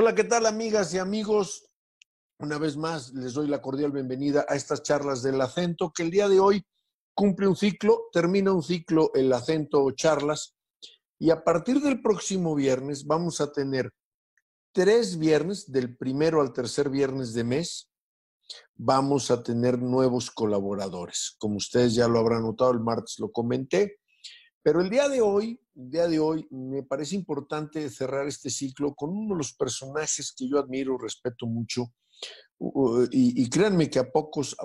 Hola, ¿qué tal, amigas y amigos? Una vez más les doy la cordial bienvenida a estas charlas del acento, que el día de hoy cumple un ciclo, termina un ciclo el acento charlas, y a partir del próximo viernes vamos a tener 3 viernes, del primero al tercer viernes de mes, vamos a tener nuevos colaboradores. Como ustedes ya lo habrán notado, el martes lo comenté. Pero el día de hoy me parece importante cerrar este ciclo con uno de los personajes que yo admiro, respeto mucho, y créanme que a pocos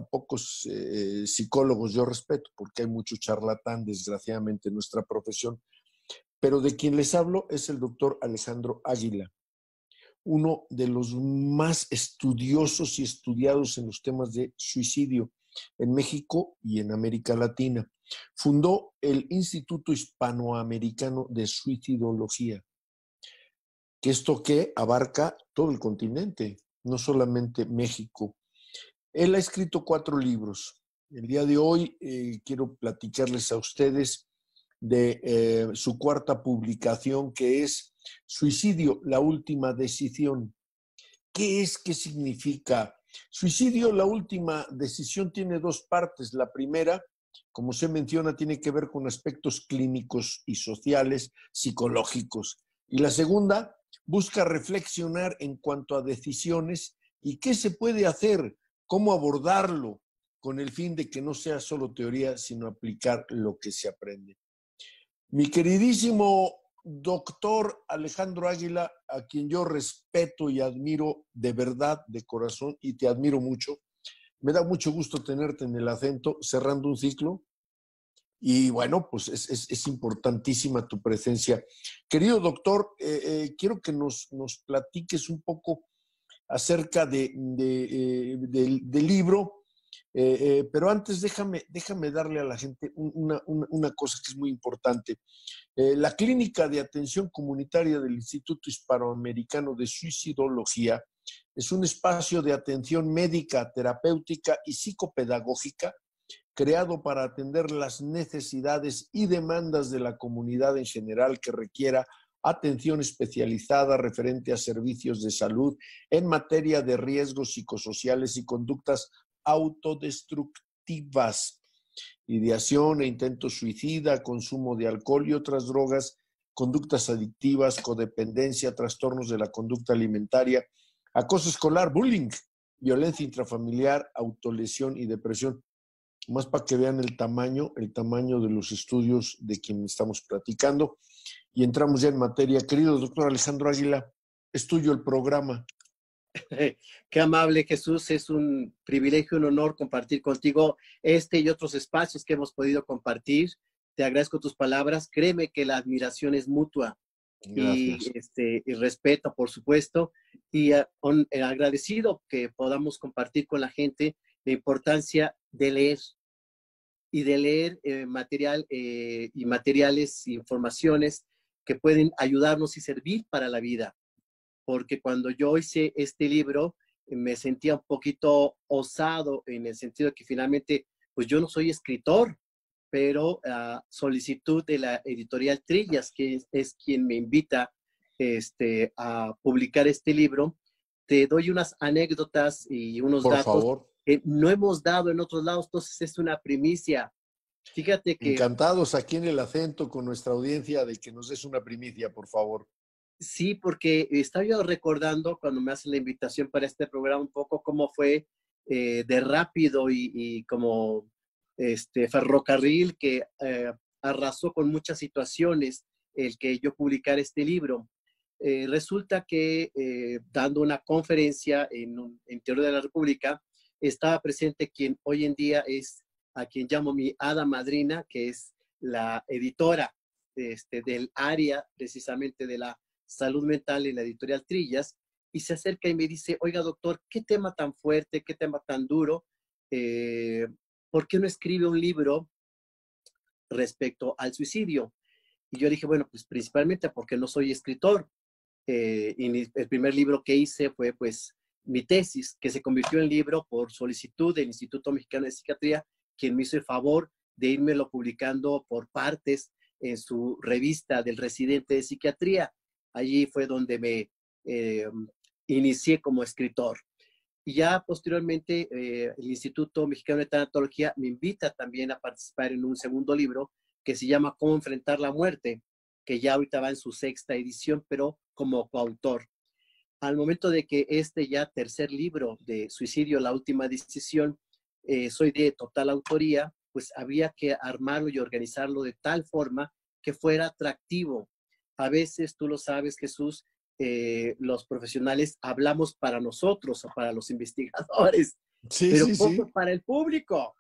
psicólogos yo respeto, porque hay mucho charlatán, desgraciadamente, en nuestra profesión, pero de quien les hablo es el doctor Alejandro Águila, uno de los más estudiosos y estudiados en los temas de suicidio en México y en América Latina. Fundó el Instituto Hispanoamericano de Suicidología, que esto que abarca todo el continente, no solamente México. Él ha escrito 4 libros. El día de hoy quiero platicarles a ustedes de su cuarta publicación, que es Suicidio, la última decisión. ¿Qué es? ¿Qué significa? Suicidio, la última decisión, tiene 2 partes. La primera, como se menciona, tiene que ver con aspectos clínicos y sociales, psicológicos. Y la segunda, busca reflexionar en cuanto a decisiones y qué se puede hacer, cómo abordarlo, con el fin de que no sea solo teoría, sino aplicar lo que se aprende. Mi queridísimo doctor Alejandro Águila, a quien yo respeto y admiro de verdad, de corazón, y te admiro mucho. Me da mucho gusto tenerte en el acento, cerrando un ciclo. Y bueno, pues es importantísima tu presencia. Querido doctor, quiero que nos platiques un poco acerca del libro, pero antes déjame darle a la gente una cosa que es muy importante. La Clínica de Atención Comunitaria del Instituto Hispanoamericano de Suicidología es un espacio de atención médica, terapéutica y psicopedagógica creado para atender las necesidades y demandas de la comunidad en general que requiera atención especializada referente a servicios de salud en materia de riesgos psicosociales y conductas autodestructivas, ideación e intento suicida, consumo de alcohol y otras drogas, conductas adictivas, codependencia, trastornos de la conducta alimentaria, acoso escolar, bullying, violencia intrafamiliar, autolesión y depresión. Más para que vean el tamaño de los estudios de quien estamos platicando. Y entramos ya en materia. Querido doctor Alejandro Águila, es tuyo el programa. Qué amable, Jesús. Es un privilegio, un honor compartir contigo este y otros espacios que hemos podido compartir. Te agradezco tus palabras. Créeme que la admiración es mutua. Gracias. Y respeto, por supuesto, y agradecido que podamos compartir con la gente la importancia de leer y de leer materiales, informaciones que pueden ayudarnos y servir para la vida. Porque cuando yo hice este libro me sentía un poquito osado en el sentido de que finalmente, pues yo no soy escritor, pero a solicitud de la editorial Trillas, que es quien me invita a publicar este libro, te doy unas anécdotas y unos Por datos favor. que no hemos dado en otros lados, entonces es una primicia. Fíjate que Encantados aquí en el acento con nuestra audiencia de que nos des una primicia, por favor. sí, porque estaba yo recordando cuando me hacen la invitación para este programa un poco cómo fue de rápido y como ferrocarril que arrasó con muchas situaciones el que yo publicara este libro. Resulta que dando una conferencia en Teoría de la República, estaba presente quien hoy en día es a quien llamo mi hada madrina, que es la editora del área precisamente de la salud mental en la editorial Trillas, y se acerca y me dice, oiga doctor, qué tema tan fuerte, qué tema tan duro, eh, ¿por qué no escribe un libro respecto al suicidio? Y yo le dije, bueno, pues principalmente porque no soy escritor, y el primer libro que hice fue pues mi tesis, que se convirtió en libro por solicitud del Instituto Mexicano de Psiquiatría, quien me hizo el favor de írmelo publicando por partes en su revista del residente de psiquiatría. Allí fue donde me inicié como escritor. Y ya posteriormente el Instituto Mexicano de Tanatología me invita también a participar en un segundo libro que se llama Cómo enfrentar la muerte, que ya ahorita va en su 6ª edición, pero como coautor. Al momento de que este ya tercer libro de Suicidio, la última decisión, soy de total autoría, pues había que armarlo y organizarlo de tal forma que fuera atractivo. A veces, tú lo sabes, Jesús, los profesionales hablamos para nosotros o para los investigadores, Sí, pero sí, poco sí. para el público.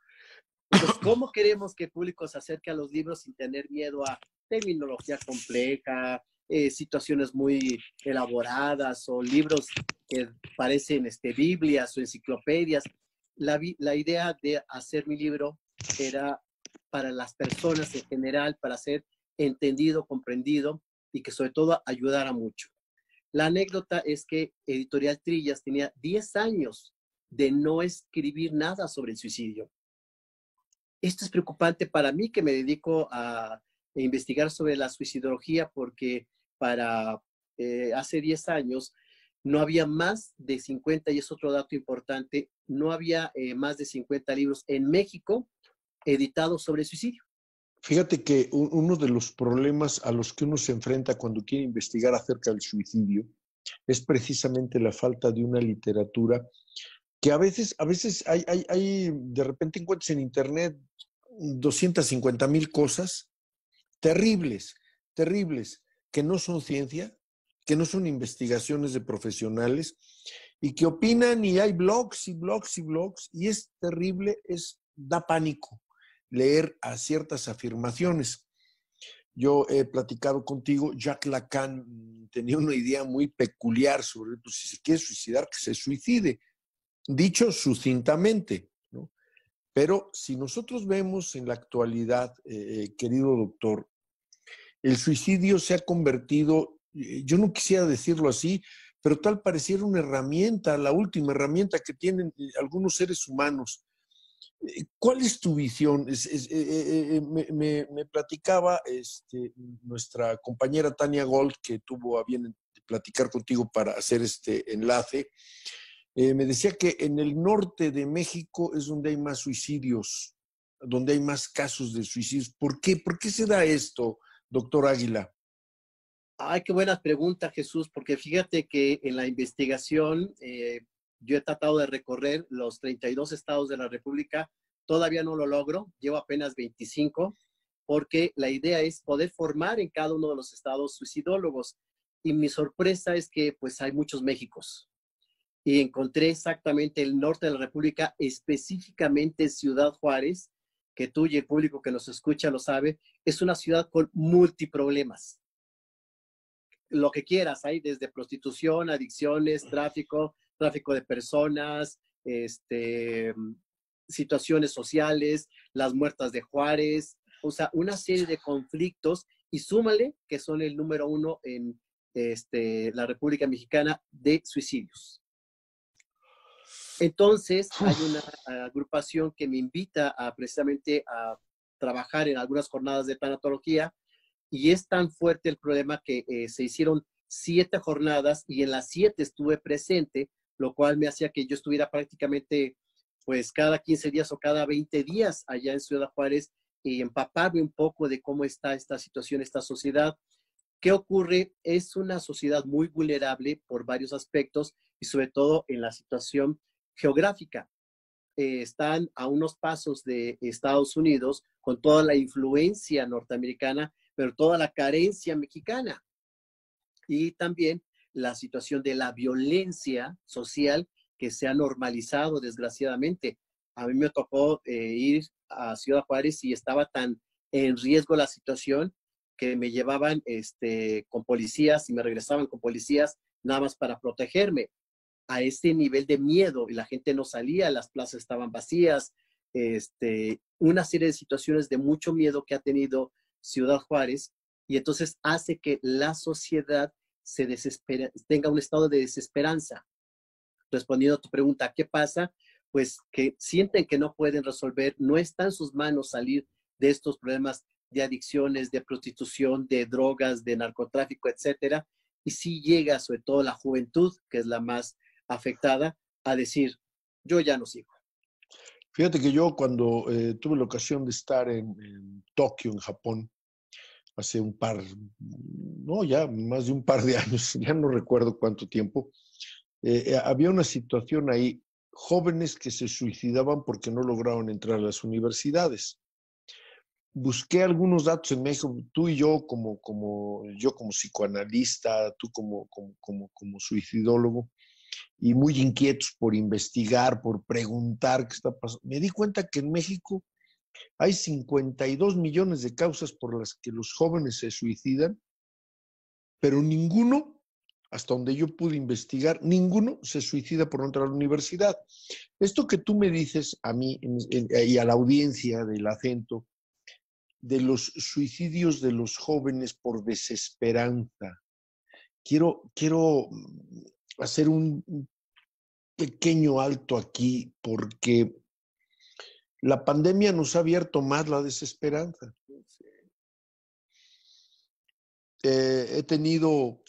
Entonces, ¿cómo queremos que el público se acerque a los libros sin tener miedo a terminología compleja, situaciones muy elaboradas o libros que parecen Biblias o enciclopedias? La idea de hacer mi libro era para las personas en general, para ser entendido, comprendido y que sobre todo ayudara mucho. La anécdota es que Editorial Trillas tenía 10 años de no escribir nada sobre el suicidio. Esto es preocupante para mí, que me dedico a investigar sobre la suicidología, porque para hace 10 años no había más de 50, y es otro dato importante, no había más de 50 libros en México editados sobre suicidio. Fíjate que uno de los problemas a los que uno se enfrenta cuando quiere investigar acerca del suicidio es precisamente la falta de una literatura que a veces de repente encuentras en internet 250,000 cosas terribles, terribles, que no son ciencia, que no son investigaciones de profesionales y que opinan, y hay blogs y blogs y blogs, y es terrible, da pánico leer a ciertas afirmaciones. Yo he platicado contigo, Jacques Lacan tenía una idea muy peculiar sobre, pues, si se quiere suicidar, que se suicide, dicho sucintamente, ¿no? Pero si nosotros vemos en la actualidad, querido doctor, el suicidio se ha convertido, yo no quisiera decirlo así, pero tal pareciera una herramienta, la última herramienta que tienen algunos seres humanos. ¿Cuál es tu visión? Me platicaba nuestra compañera Tania Gold, que tuvo a bien platicar contigo para hacer este enlace. Me decía que en el norte de México es donde hay más suicidios, donde hay más casos de suicidios. ¿Por qué? ¿Por qué se da esto, doctor Águila? Ay, qué buena pregunta, Jesús, porque fíjate que en la investigación yo he tratado de recorrer los 32 estados de la República. Todavía no lo logro, llevo apenas 25, porque la idea es poder formar en cada uno de los estados suicidólogos. Y mi sorpresa es que pues hay muchos Méxicos. Y encontré exactamente el norte de la República, específicamente Ciudad Juárez, que tú y el público que nos escucha lo sabe, es una ciudad con multiproblemas. Lo que quieras, hay desde prostitución, adicciones, tráfico de personas, situaciones sociales, las muertas de Juárez, o sea, una serie de conflictos, y súmale que son el número 1 en la República Mexicana de suicidios. Entonces, hay una agrupación que me invita precisamente a trabajar en algunas jornadas de tanatología, y es tan fuerte el problema que se hicieron 7 jornadas y en las 7 estuve presente, lo cual me hacía que yo estuviera prácticamente pues cada 15 días o cada 20 días allá en Ciudad Juárez, y empaparme un poco de cómo está esta situación, esta sociedad. ¿Qué ocurre? Es una sociedad muy vulnerable por varios aspectos, y sobre todo en la situación geográfica. Están a unos pasos de Estados Unidos con toda la influencia norteamericana, pero toda la carencia mexicana. Y también la situación de la violencia social que se ha normalizado, desgraciadamente. A mí me tocó ir a Ciudad Juárez y estaba tan en riesgo la situación que me llevaban con policías y me regresaban con policías nada más para protegerme. A este nivel de miedo, y la gente no salía, las plazas estaban vacías, una serie de situaciones de mucho miedo que ha tenido Ciudad Juárez, y entonces hace que la sociedad se desespera, tenga un estado de desesperanza. Respondiendo a tu pregunta, ¿qué pasa? Pues que sienten que no pueden resolver, no está en sus manos salir de estos problemas de adicciones, de prostitución, de drogas, de narcotráfico, etcétera, y sí llega, sobre todo la juventud, que es la más afectada, a decir, yo ya no sigo. Fíjate que yo cuando tuve la ocasión de estar en Tokio, en Japón, hace no, ya más de un par de años, ya no recuerdo cuánto tiempo, había una situación ahí, jóvenes que se suicidaban porque no lograron entrar a las universidades. Busqué algunos datos en México, tú y yo yo como psicoanalista, tú como suicidólogo, y muy inquietos por investigar, por preguntar qué está pasando. Me di cuenta que en México hay 52 millones de causas por las que los jóvenes se suicidan, pero ninguno, hasta donde yo pude investigar, ninguno se suicida por no entrar a la universidad. Esto que tú me dices a mí y a la audiencia del acento, de los suicidios de los jóvenes por desesperanza, quiero hacer un pequeño alto aquí porque la pandemia nos ha abierto más la desesperanza. He tenido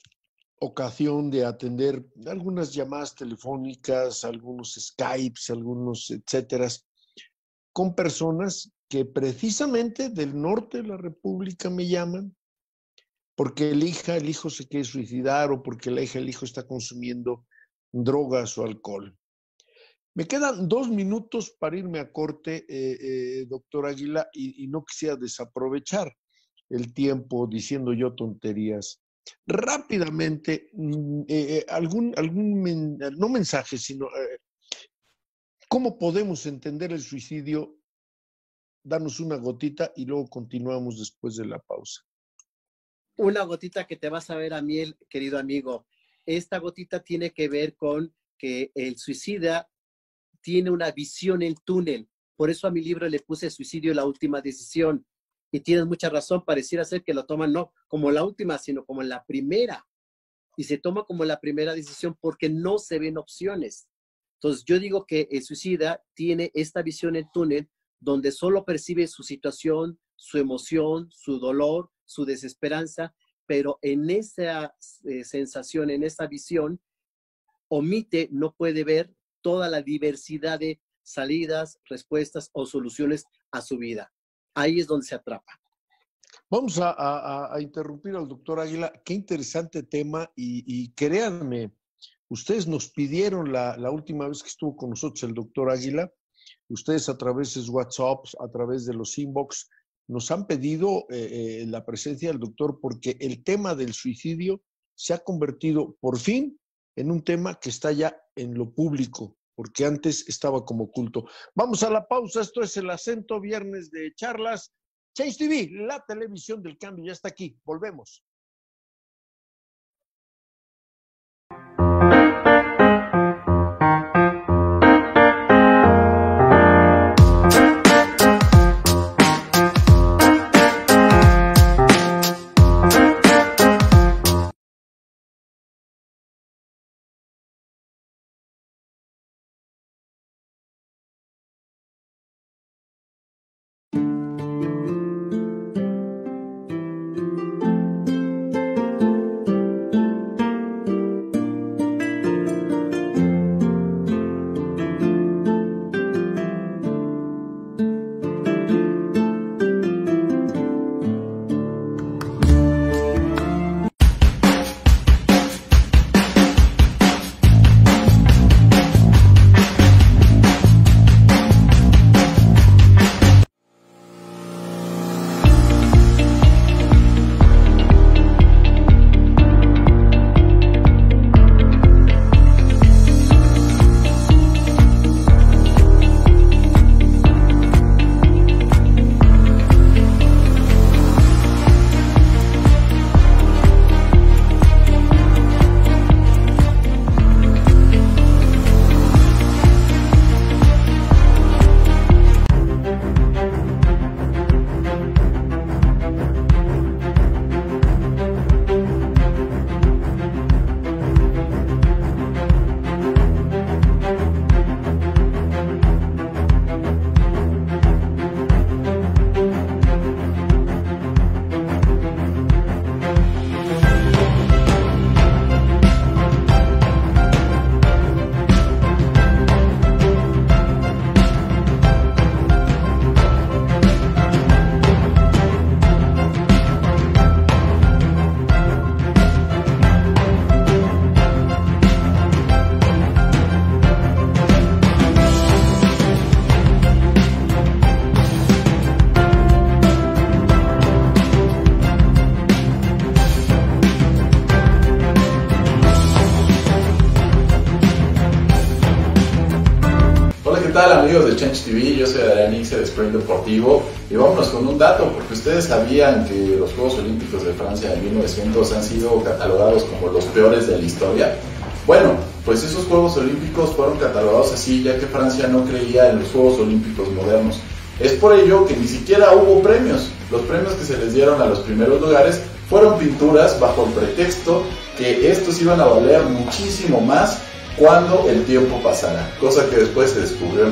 ocasión de atender algunas llamadas telefónicas, algunos Skypes, algunos etcétera, con personas que precisamente del norte de la República me llaman porque el hijo se quiere suicidar o porque el hijo está consumiendo drogas o alcohol. Me quedan 2 minutos para irme a corte, doctor Águila, y no quisiera desaprovechar el tiempo diciendo yo tonterías. Rápidamente, no mensaje, sino cómo podemos entender el suicidio. Danos una gotita y luego continuamos después de la pausa. Una gotita que te vas a ver a miel, querido amigo. Esta gotita tiene que ver con que el suicida tiene una visión en túnel. Por eso a mi libro le puse Suicidio, la última decisión. Y tienes mucha razón, pareciera ser que lo toman no como la última, sino como la primera. Y se toma como la primera decisión porque no se ven opciones. Entonces yo digo que el suicida tiene esta visión en túnel donde solo percibe su situación, su emoción, su dolor, su desesperanza, pero en esa sensación, en esa visión, omite, no puede ver toda la diversidad de salidas, respuestas o soluciones a su vida. Ahí es donde se atrapa. Vamos a interrumpir al doctor Águila. Qué interesante tema y créanme, ustedes nos pidieron la última vez que estuvo con nosotros el doctor Águila, ustedes a través de WhatsApp, a través de los inbox, nos han pedido la presencia del doctor porque el tema del suicidio se ha convertido por fin en un tema que está ya en lo público, porque antes estaba como oculto. Vamos a la pausa, esto es El Acento, viernes de charlas. Chase TV, la televisión del cambio, ya está aquí, volvemos. tal, amigos de Change TV? Yo soy Adrián Ixe de Sprint Deportivo y vámonos con un dato, porque ustedes sabían que los Juegos Olímpicos de Francia de 1900 han sido catalogados como los peores de la historia. Bueno, pues esos Juegos Olímpicos fueron catalogados así ya que Francia no creía en los Juegos Olímpicos modernos. Es por ello que ni siquiera hubo premios. Los premios que se les dieron a los primeros lugares fueron pinturas bajo el pretexto que estos iban a valer muchísimo más cuando el tiempo pasara, cosa que después se descubrió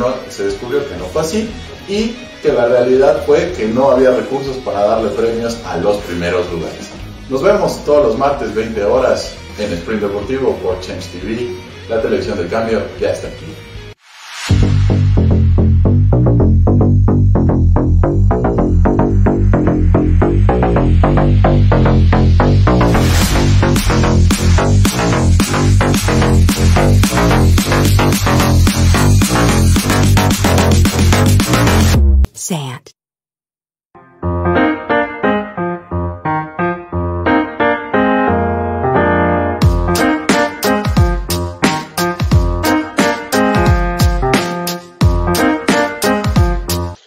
que no fue así y que la realidad fue que no había recursos para darle premios a los primeros lugares. Nos vemos todos los martes 20 horas en Sprint Deportivo por Change TV. La televisión del cambio ya está aquí. Sant.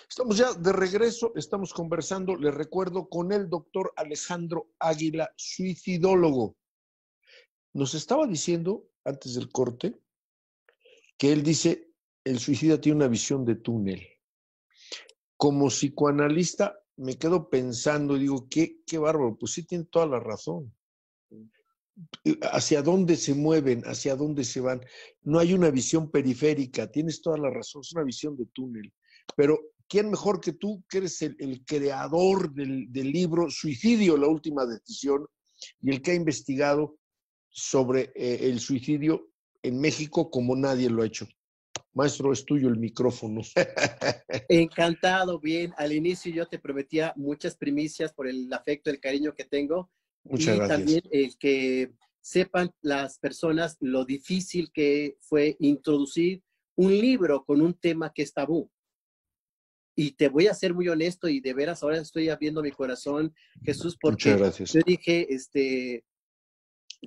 Estamos ya de regreso, estamos conversando, les recuerdo, con el doctor Alejandro Águila, suicidólogo. Nos estaba diciendo antes del corte que él dice, el suicida tiene una visión de túnel. Como psicoanalista me quedo pensando y digo, qué bárbaro, pues sí tiene toda la razón. Hacia dónde se mueven, hacia dónde se van. No hay una visión periférica, tienes toda la razón, es una visión de túnel. Pero, ¿quién mejor que tú, que eres el creador del libro Suicidio, la última decisión, y el que ha investigado sobre el suicidio en México como nadie lo ha hecho? Maestro, es tuyo el micrófono. Encantado, bien. Al inicio yo te prometía muchas primicias por el afecto, el cariño que tengo. Muchas gracias. También el que sepan las personas lo difícil que fue introducir un libro con un tema que es tabú. Y te voy a ser muy honesto y de veras ahora estoy abriendo mi corazón, Jesús, porque muchas gracias. Yo dije,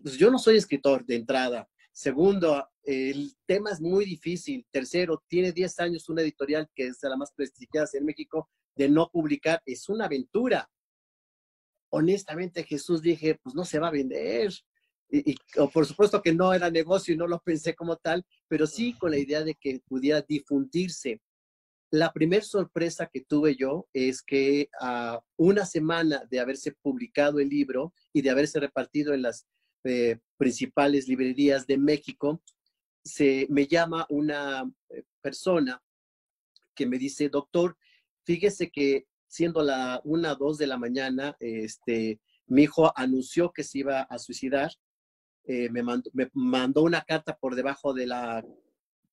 pues yo no soy escritor de entrada. Segundo, el tema es muy difícil. Tercero, tiene 10 años una editorial que es de la más prestigiada en México de no publicar. Es una aventura. Honestamente, Jesús, dije, pues no se va a vender. Por supuesto que no era negocio y no lo pensé como tal, pero sí con la idea de que pudiera difundirse. La primera sorpresa que tuve yo es que a una semana de haberse publicado el libro y de haberse repartido en las principales librerías de México, me llama una persona que me dice, doctor, fíjese que siendo la 1 o 2 de la mañana, mi hijo anunció que se iba a suicidar, me mandó una carta por debajo de la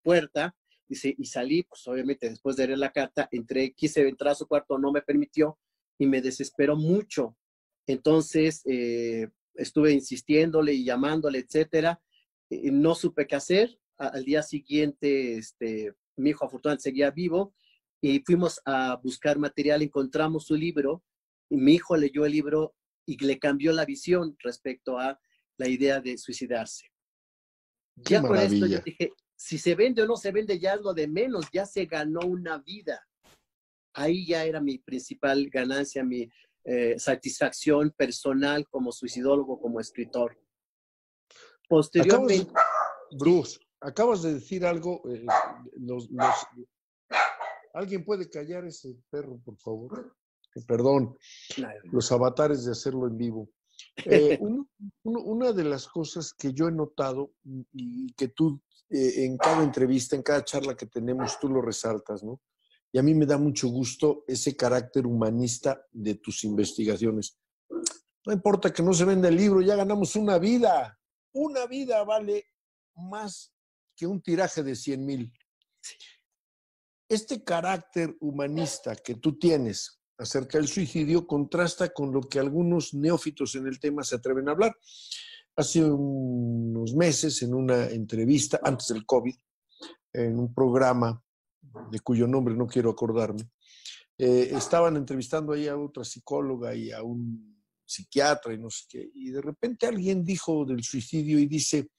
puerta, dice, y salí, pues obviamente después de leer la carta, quise entrar a su cuarto, no me permitió y me desesperó mucho. Entonces, estuve insistiéndole y llamándole, etcétera. No supe qué hacer. Al día siguiente, mi hijo afortunadamente seguía vivo y fuimos a buscar material, encontramos su libro y mi hijo leyó el libro y le cambió la visión respecto a la idea de suicidarse. Qué ya maravilla. Con esto yo dije, si se vende o no se vende ya es lo de menos, ya se ganó una vida. Ahí ya era mi principal ganancia, mi satisfacción personal como suicidólogo, como escritor. Posteriormente... Bruce, acabas de decir algo, ¿alguien puede callar ese perro, por favor? Perdón, los avatares de hacerlo en vivo. Una de las cosas que yo he notado y que tú en cada entrevista, en cada charla que tenemos, tú lo resaltas, ¿no? Y a mí me da mucho gusto ese carácter humanista de tus investigaciones. No importa que no se venda el libro, ya ganamos una vida. Una vida vale más que un tiraje de 100,000. Este carácter humanista que tú tienes acerca del suicidio contrasta con lo que algunos neófitos en el tema se atreven a hablar. Hace unos meses, en una entrevista, antes del COVID, en un programa de cuyo nombre no quiero acordarme, estaban entrevistando ahí a otra psicóloga y a un psiquiatra y no sé qué, y de repente alguien dijo del suicidio y dice,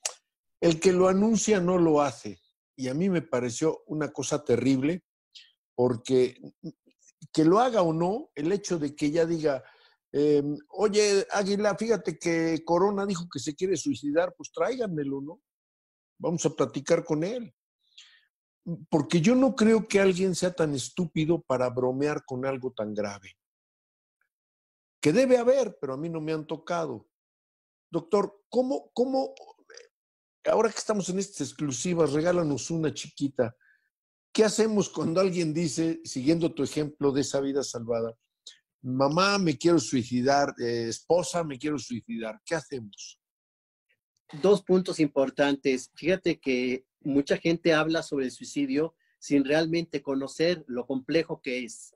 el que lo anuncia no lo hace. y a mí me pareció una cosa terrible, porque que lo haga o no, el hecho de que ella diga, oye, Águila, fíjate que Corona dijo que se quiere suicidar, pues tráiganmelo, ¿no? Vamos a platicar con él. Porque yo no creo que alguien sea tan estúpido para bromear con algo tan grave. Que debe haber, pero a mí no me han tocado. Doctor, ¿cómo, ahora que estamos en estas exclusivas, regálanos una chiquita? ¿Qué hacemos cuando alguien dice, siguiendo tu ejemplo de esa vida salvada, mamá, me quiero suicidar, esposa, me quiero suicidar? ¿Qué hacemos? 2 puntos importantes. Fíjate que mucha gente habla sobre el suicidio sin realmente conocer lo complejo que es.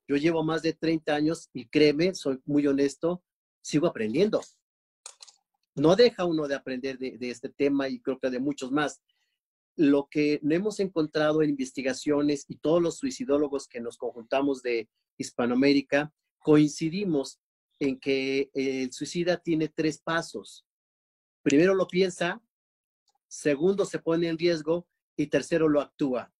Yo llevo más de 30 años y créeme, soy muy honesto, sigo aprendiendo. No deja uno de aprender de este tema y creo que de muchos más. Lo que hemos encontrado en investigaciones y todos los suicidólogos que nos conjuntamos de Hispanoamérica, coincidimos en que el suicida tiene 3 pasos. Primero lo piensa, segundo se pone en riesgo y tercero lo actúa.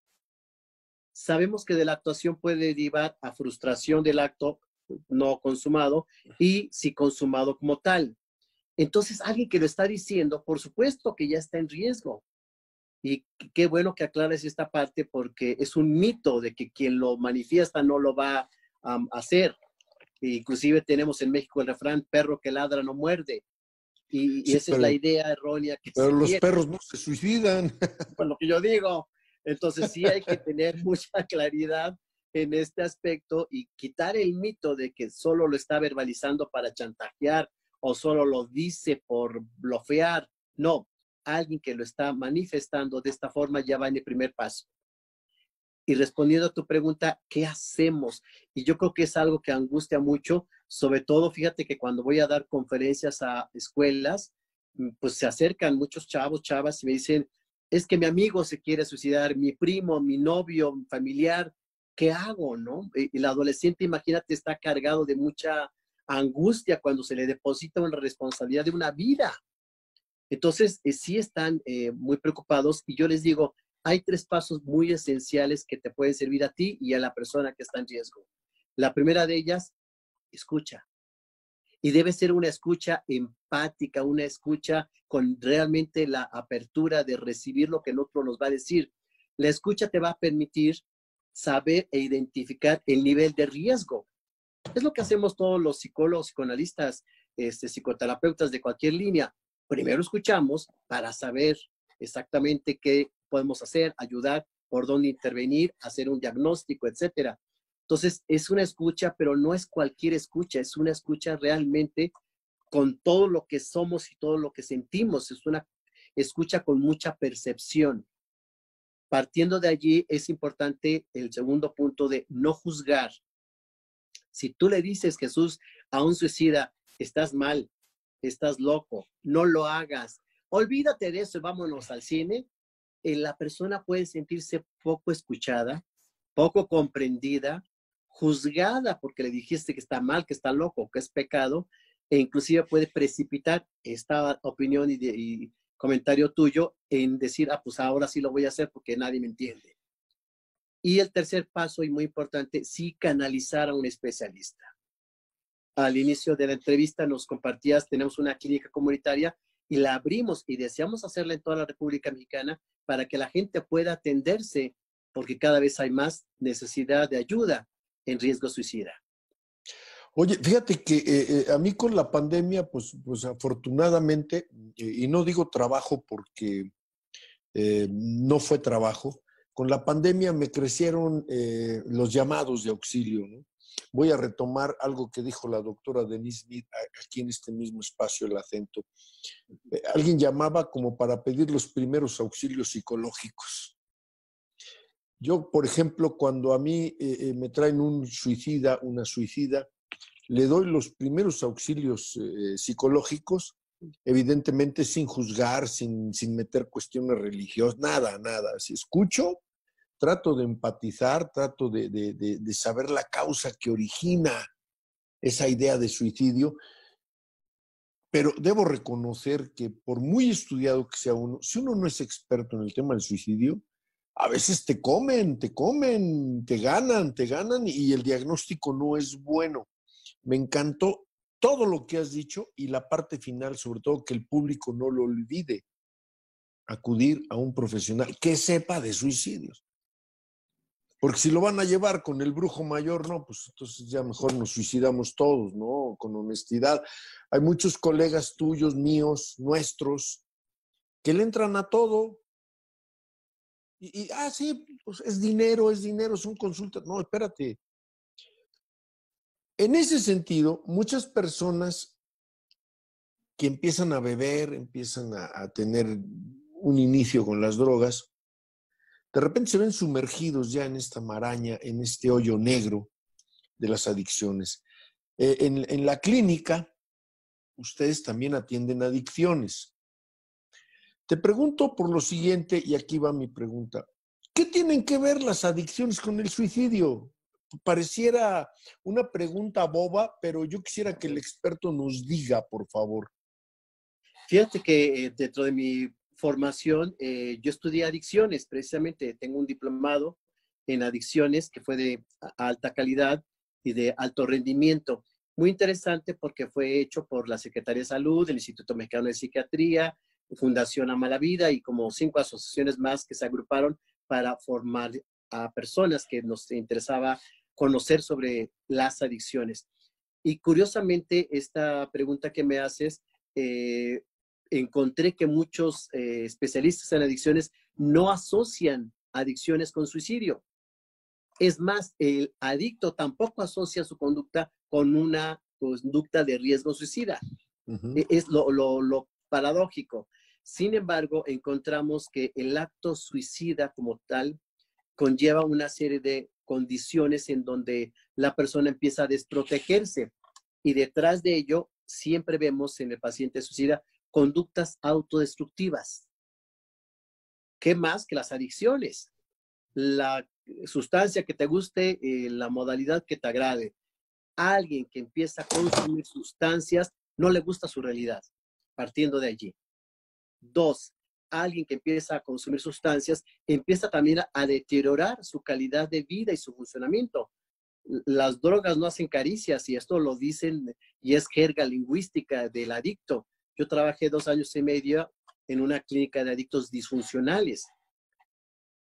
Sabemos que de la actuación puede derivar a frustración del acto no consumado y si consumado como tal. Entonces, alguien que lo está diciendo, por supuesto que ya está en riesgo. Y qué bueno que aclares esta parte porque es un mito de que quien lo manifiesta no lo va a hacer. Inclusive tenemos en México el refrán, perro que ladra no muerde. Y Sí, esa es la idea errónea que pero se los tiene. perros no se suicidan. Pues lo que yo digo. Entonces sí hay que tener mucha claridad en este aspecto y quitar el mito de que solo lo está verbalizando para chantajear o solo lo dice por blofear. No, alguien que lo está manifestando de esta forma ya va en el primer paso. Y respondiendo a tu pregunta, ¿qué hacemos? Y yo creo que es algo que angustia mucho, sobre todo, fíjate que cuando voy a dar conferencias a escuelas, pues se acercan muchos chavos, chavas y me dicen, es que mi amigo se quiere suicidar, mi primo, mi novio, mi familiar, ¿qué hago, no? Y el adolescente, imagínate, está cargado de mucha angustia cuando se le deposita una responsabilidad de una vida. Entonces, sí están muy preocupados y yo les digo, hay 3 pasos muy esenciales que te pueden servir a ti y a la persona que está en riesgo. La primera de ellas, escucha. Y debe ser una escucha empática, una escucha con realmente la apertura de recibir lo que el otro nos va a decir. La escucha te va a permitir saber e identificar el nivel de riesgo. Es lo que hacemos todos los psicólogos, psicoanalistas, psicoterapeutas de cualquier línea. Primero escuchamos para saber exactamente qué podemos hacer, ayudar, por dónde intervenir, hacer un diagnóstico, etcétera. Entonces, es una escucha, pero no es cualquier escucha, es una escucha realmente con todo lo que somos y todo lo que sentimos. Es una escucha con mucha percepción. Partiendo de allí, es importante el segundo punto de no juzgar. Si tú le dices, Jesús, a un suicida, estás mal, estás loco, no lo hagas, olvídate de eso y vámonos al cine, la persona puede sentirse poco escuchada, poco comprendida, juzgada porque le dijiste que está mal, que está loco, que es pecado, e inclusive puede precipitar esta opinión y comentario tuyo en decir, pues ahora sí lo voy a hacer porque nadie me entiende. Y el tercer paso, y muy importante, sí canalizar a un especialista. Al inicio de la entrevista nos compartías, tenemos una clínica comunitaria y la abrimos y deseamos hacerla en toda la República Mexicana para que la gente pueda atenderse, porque cada vez hay más necesidad de ayuda en riesgo suicida. Oye, fíjate que a mí con la pandemia, pues afortunadamente, y no digo trabajo porque no fue trabajo, con la pandemia me crecieron los llamados de auxilio, ¿no? Voy a retomar algo que dijo la doctora Denise Smith aquí en este mismo espacio, El Acento. Alguien llamaba como para pedir los primeros auxilios psicológicos. Yo, por ejemplo, cuando a mí me traen un suicida, una suicida, le doy los primeros auxilios psicológicos, evidentemente sin juzgar, sin meter cuestiones religiosas, nada. Si escucho, trato de empatizar, trato de saber la causa que origina esa idea de suicidio, pero debo reconocer que por muy estudiado que sea uno, si uno no es experto en el tema del suicidio, a veces te comen, te ganan y el diagnóstico no es bueno. Me encantó todo lo que has dicho y la parte final, sobre todo que el público no lo olvide, acudir a un profesional que sepa de suicidios. Porque si lo van a llevar con el brujo mayor, no, pues entonces ya mejor nos suicidamos todos, ¿no? Con honestidad. Hay muchos colegas tuyos, míos, nuestros, que le entran a todo. Sí, pues es dinero, son consultas. No, espérate. En ese sentido, muchas personas que empiezan a beber, empiezan a tener un inicio con las drogas, de repente se ven sumergidos ya en esta maraña, en este hoyo negro de las adicciones. En la clínica, ustedes también atienden adicciones. Te pregunto por lo siguiente, y aquí va mi pregunta. ¿Qué tienen que ver las adicciones con el suicidio? Pareciera una pregunta boba, pero yo quisiera que el experto nos diga, por favor. Fíjate que dentro de mi formación, yo estudié adicciones, precisamente tengo un diplomado en adicciones que fue de alta calidad y de alto rendimiento. Muy interesante porque fue hecho por la Secretaría de Salud, el Instituto Mexicano de Psiquiatría, Fundación Ama la Vida y como 5 asociaciones más que se agruparon para formar a personas que nos interesaba conocer sobre las adicciones. Y curiosamente, esta pregunta que me haces, encontré que muchos especialistas en adicciones no asocian adicciones con suicidio. Es más, el adicto tampoco asocia su conducta con una conducta de riesgo suicida. Uh-huh. Es lo paradójico. Sin embargo, encontramos que el acto suicida como tal conlleva una serie de condiciones en donde la persona empieza a desprotegerse y detrás de ello siempre vemos en el paciente suicida conductas autodestructivas. ¿Qué más que las adicciones? La sustancia que te guste, la modalidad que te agrade. Alguien que empieza a consumir sustancias no le gusta su realidad, partiendo de allí. 2, alguien que empieza a consumir sustancias empieza también a deteriorar su calidad de vida y su funcionamiento. Las drogas no hacen caricias y esto lo dicen y es jerga lingüística del adicto. Yo trabajé 2 años y medio en una clínica de adictos disfuncionales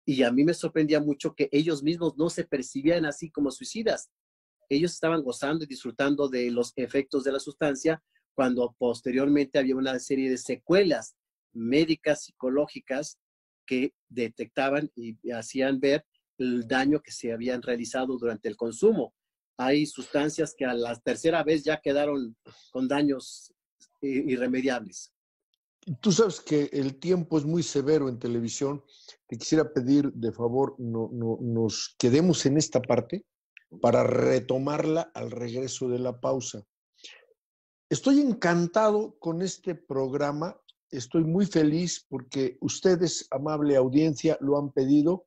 y a mí me sorprendía mucho que ellos mismos no se percibían así como suicidas. Ellos estaban gozando y disfrutando de los efectos de la sustancia cuando posteriormente había una serie de secuelas médicas, psicológicas, que detectaban y hacían ver el daño que se habían realizado durante el consumo. Hay sustancias que a la tercera vez ya quedaron con daños irremediables. Tú sabes que el tiempo es muy severo en televisión. Te quisiera pedir, de favor, nos quedemos en esta parte para retomarla al regreso de la pausa. Estoy encantado con este programa. Estoy muy feliz porque ustedes, amable audiencia, lo han pedido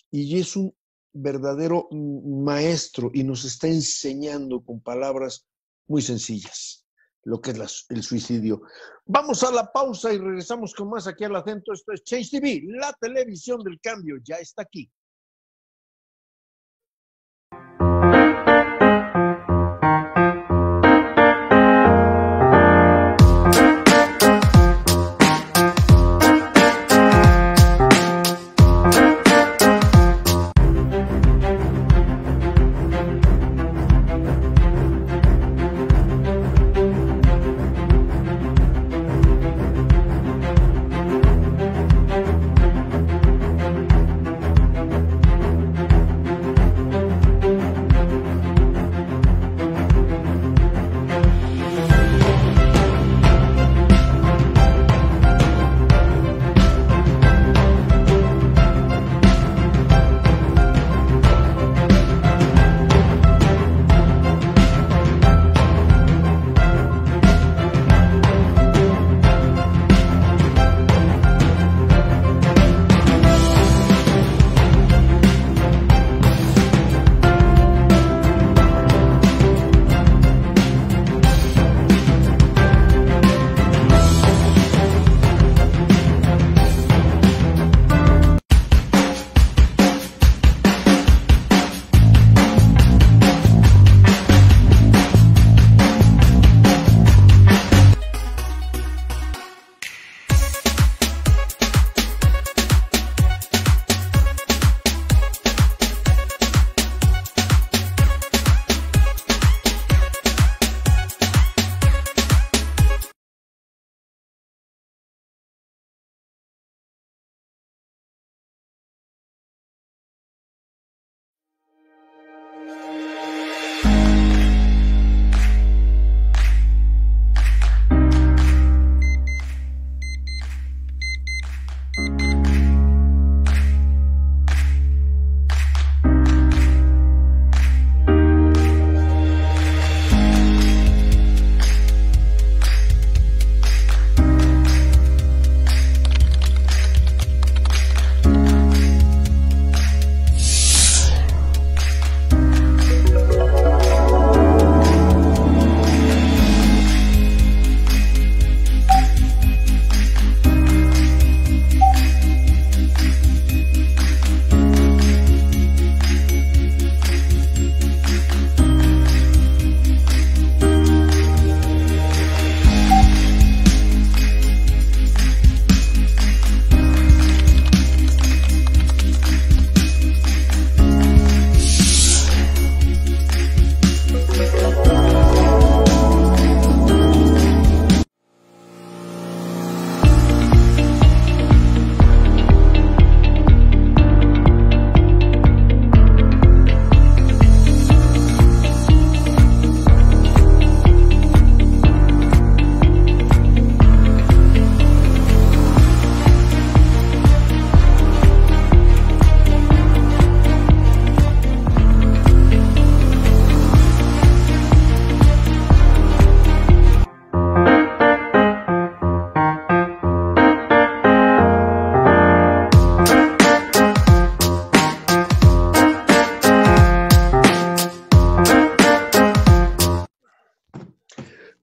y es un verdadero maestro y nos está enseñando con palabras muy sencillas lo que es el suicidio. Vamos a la pausa y regresamos con más aquí al Acento. Esto es Change TV, la televisión del cambio, ya está aquí.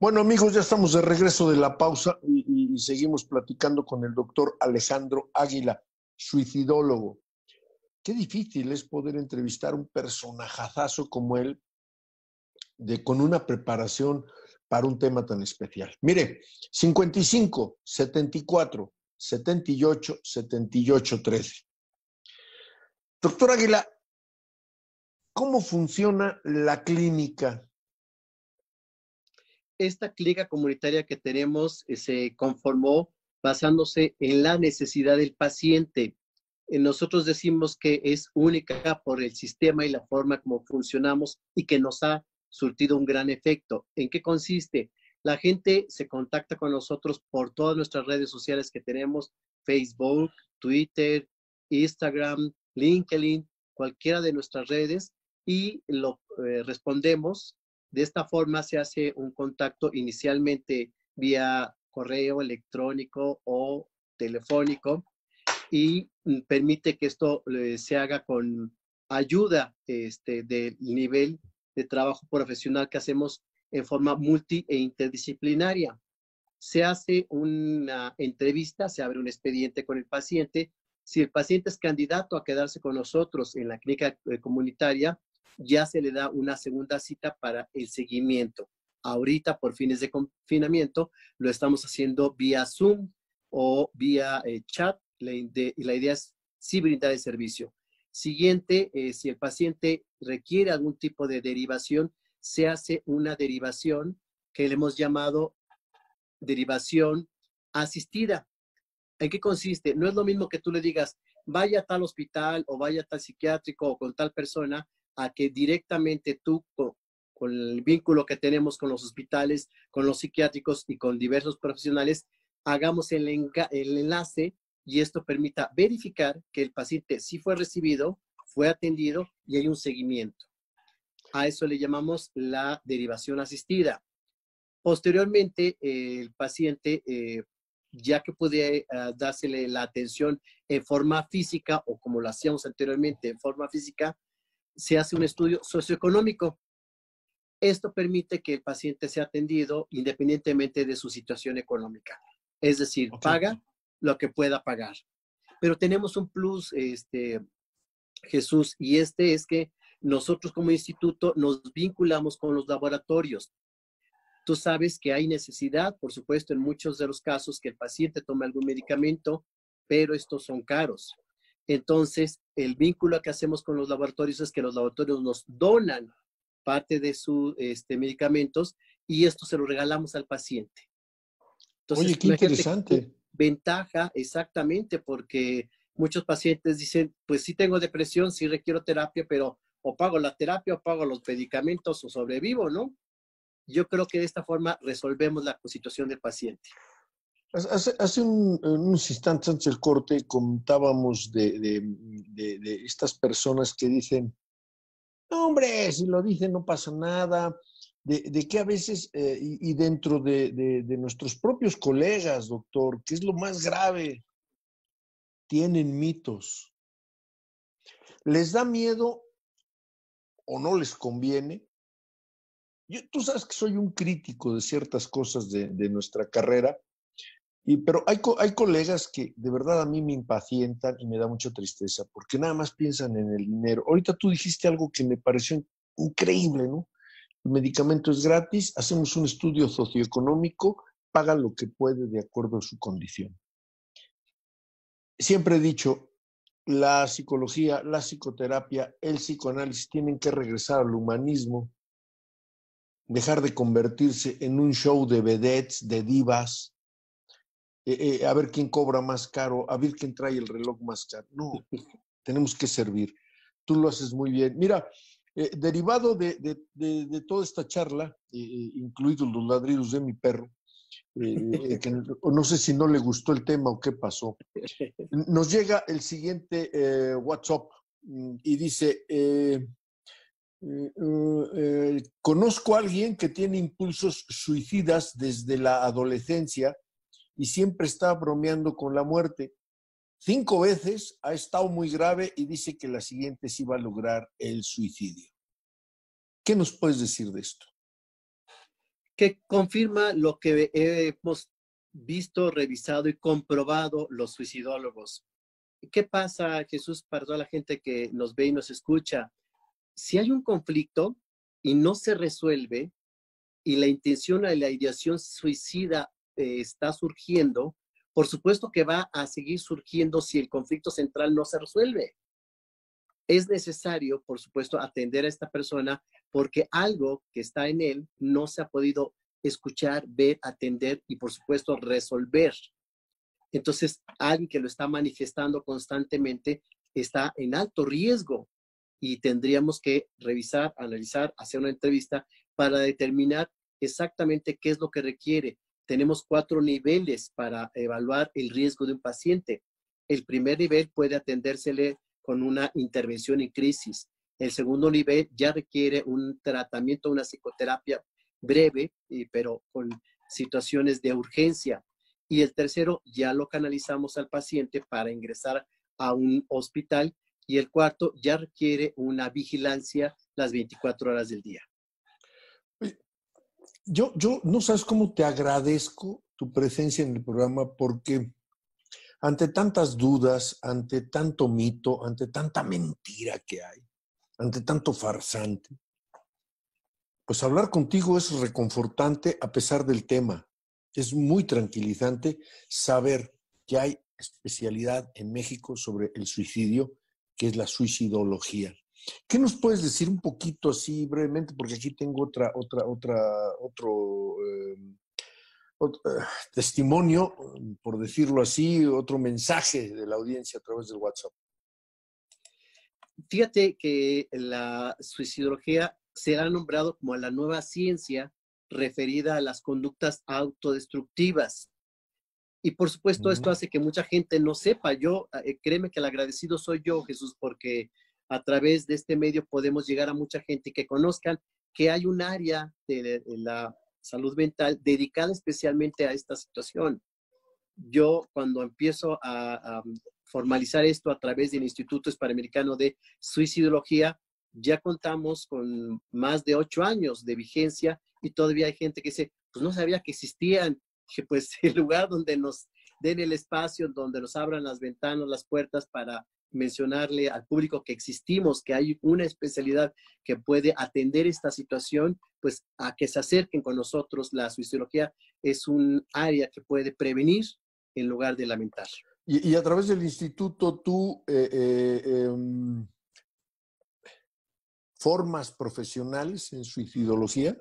Bueno, amigos, ya estamos de regreso de la pausa y seguimos platicando con el doctor Alejandro Águila, suicidólogo. Qué difícil es poder entrevistar a un personajazo como él, con una preparación para un tema tan especial. Mire, 55 74 78 78 13. Doctor Águila, ¿cómo funciona la clínica? Esta clínica comunitaria que tenemos se conformó basándose en la necesidad del paciente. Nosotros decimos que es única por el sistema y la forma como funcionamos y que nos ha surtido un gran efecto. ¿En qué consiste? La gente se contacta con nosotros por todas nuestras redes sociales que tenemos, Facebook, Twitter, Instagram, LinkedIn, cualquiera de nuestras redes, y lo respondemos. De esta forma se hace un contacto inicialmente vía correo electrónico o telefónico y permite que esto se haga con ayuda del nivel de trabajo profesional que hacemos en forma multi e interdisciplinaria. Se hace una entrevista, se abre un expediente con el paciente. Si el paciente es candidato a quedarse con nosotros en la clínica comunitaria, ya se le da una segunda cita para el seguimiento. Ahorita, por fines de confinamiento, lo estamos haciendo vía Zoom o vía chat. La idea es sí brindar el servicio. Siguiente, si el paciente requiere algún tipo de derivación, se hace una derivación que le hemos llamado derivación asistida. ¿En qué consiste? No es lo mismo que tú le digas, vaya a tal hospital o vaya a tal psiquiátrico o con tal persona, a que directamente tú, con el vínculo que tenemos con los hospitales, con los psiquiátricos y con diversos profesionales, hagamos el enlace y esto permita verificar que el paciente sí fue recibido, fue atendido y hay un seguimiento. A eso le llamamos la derivación asistida. Posteriormente, el paciente, ya que puede dársele la atención en forma física o como lo hacíamos anteriormente en forma física, se hace un estudio socioeconómico. Esto permite que el paciente sea atendido independientemente de su situación económica. Es decir, paga lo que pueda pagar. Pero tenemos un plus, Jesús, y es que nosotros como instituto nos vinculamos con los laboratorios. Tú sabes que hay necesidad, por supuesto, en muchos de los casos que el paciente tome algún medicamento, pero estos son caros. Entonces, el vínculo que hacemos con los laboratorios es que los laboratorios nos donan parte de sus medicamentos y esto se lo regalamos al paciente. Entonces, oye, qué interesante. Ventaja, exactamente, porque muchos pacientes dicen, pues sí tengo depresión, sí requiero terapia, pero o pago la terapia o pago los medicamentos o sobrevivo, ¿no? Yo creo que de esta forma resolvemos la situación del paciente. Hace unos instantes antes del corte comentábamos de estas personas que dicen, no, hombre, si lo dicen no pasa nada, de que a veces, y dentro de nuestros propios colegas, doctor, que es lo más grave, tienen mitos. ¿Les da miedo o no les conviene? Tú sabes que soy un crítico de ciertas cosas de nuestra carrera, pero hay colegas que de verdad a mí me impacientan y me da mucha tristeza, porque nada más piensan en el dinero. Ahorita tú dijiste algo que me pareció increíble, ¿no? El medicamento es gratis, hacemos un estudio socioeconómico, paga lo que puede de acuerdo a su condición. Siempre he dicho, la psicología, la psicoterapia, el psicoanálisis tienen que regresar al humanismo, dejar de convertirse en un show de vedettes, de divas, a ver quién cobra más caro, a ver quién trae el reloj más caro. No, tenemos que servir. Tú lo haces muy bien. Mira, derivado de toda esta charla, incluidos los ladridos de mi perro, que no sé si no le gustó el tema o qué pasó, nos llega el siguiente WhatsApp y dice, conozco a alguien que tiene impulsos suicidas desde la adolescencia y siempre está bromeando con la muerte. 5 veces ha estado muy grave y dice que la siguiente sí va a lograr el suicidio. ¿Qué nos puedes decir de esto? Que confirma lo que hemos visto, revisado y comprobado los suicidólogos. ¿Qué pasa, Jesús, para toda la gente que nos ve y nos escucha? Si hay un conflicto y no se resuelve y la intención de la ideación suicida está surgiendo, por supuesto que va a seguir surgiendo si el conflicto central no se resuelve. Es necesario, por supuesto, atender a esta persona porque algo que está en él no se ha podido escuchar, ver, atender y, por supuesto, resolver. Entonces, alguien que lo está manifestando constantemente está en alto riesgo y tendríamos que revisar, analizar, hacer una entrevista para determinar exactamente qué es lo que requiere. Tenemos 4 niveles para evaluar el riesgo de un paciente. El primer nivel puede atendérsele con una intervención en crisis. El segundo nivel ya requiere un tratamiento, una psicoterapia breve, pero con situaciones de urgencia. Y el tercero ya lo canalizamos al paciente para ingresar a un hospital. Y el cuarto ya requiere una vigilancia las 24 horas del día. Yo no sabes cómo te agradezco tu presencia en el programa porque ante tantas dudas, ante tanto mito, ante tanta mentira que hay, ante tanto farsante, pues hablar contigo es reconfortante a pesar del tema. Es muy tranquilizante saber que hay especialidad en México sobre el suicidio, que es la suicidología. ¿Qué nos puedes decir un poquito así brevemente? Porque aquí tengo otro testimonio, por decirlo así, otro mensaje de la audiencia a través del WhatsApp. Fíjate que la suicidología se ha nombrado como la nueva ciencia referida a las conductas autodestructivas. Y por supuesto, esto hace que mucha gente no sepa. Yo, créeme que el agradecido soy yo, Jesús, porque a través de este medio podemos llegar a mucha gente que conozcan que hay un área de la salud mental dedicada especialmente a esta situación. Yo, cuando empiezo a formalizar esto a través del Instituto Hispanoamericano de Suicidología, ya contamos con más de 8 años de vigencia y todavía hay gente que dice, pues no sabía que existían, que pues el lugar donde nos den el espacio, donde nos abran las ventanas, las puertas para mencionarle al público que existimos, que hay una especialidad que puede atender esta situación, pues a que se acerquen con nosotros. La suicidología es un área que puede prevenir en lugar de lamentar. Y a través del instituto tú formas profesionales en suicidología.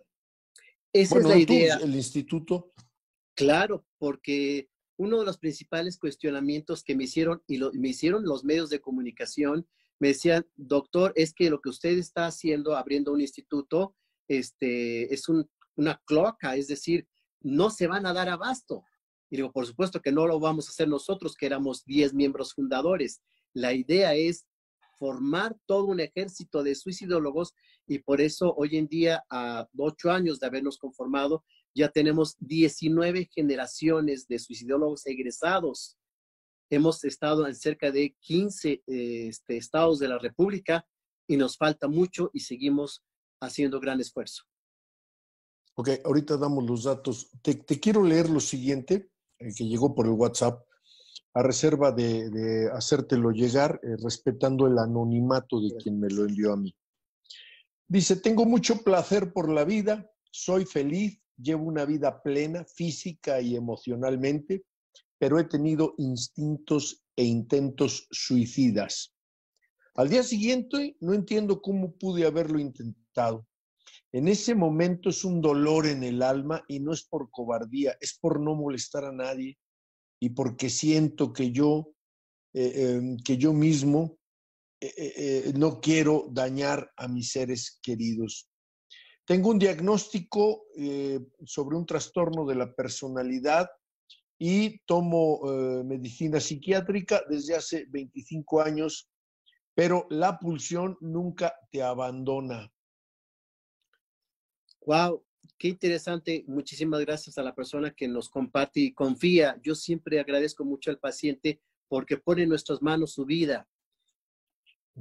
Esa es la idea. El instituto. Claro, porque uno de los principales cuestionamientos que me hicieron me hicieron los medios de comunicación, me decían, doctor, es que lo que usted está haciendo, abriendo un instituto, es una cloaca, es decir, no se van a dar abasto. Y digo, por supuesto que no lo vamos a hacer nosotros, que éramos 10 miembros fundadores. La idea es formar todo un ejército de suicidólogos y por eso hoy en día, a 8 años de habernos conformado, ya tenemos 19 generaciones de suicidólogos egresados. Hemos estado en cerca de 15 estados de la República y nos falta mucho y seguimos haciendo gran esfuerzo. Ok, ahorita damos los datos. Te quiero leer lo siguiente, que llegó por el WhatsApp, a reserva de hacértelo llegar, respetando el anonimato de quien me lo envió a mí. Dice, tengo mucho placer por la vida, soy feliz, llevo una vida plena física y emocionalmente, pero he tenido instintos e intentos suicidas. Al día siguiente no entiendo cómo pude haberlo intentado. En ese momento es un dolor en el alma y no es por cobardía, es por no molestar a nadie y porque siento que yo mismo no quiero dañar a mis seres queridos. Tengo un diagnóstico sobre un trastorno de la personalidad y tomo medicina psiquiátrica desde hace 25 años, pero la pulsión nunca te abandona. Wow, qué interesante. Muchísimas gracias a la persona que nos comparte y confía. Yo siempre agradezco mucho al paciente porque pone en nuestras manos su vida.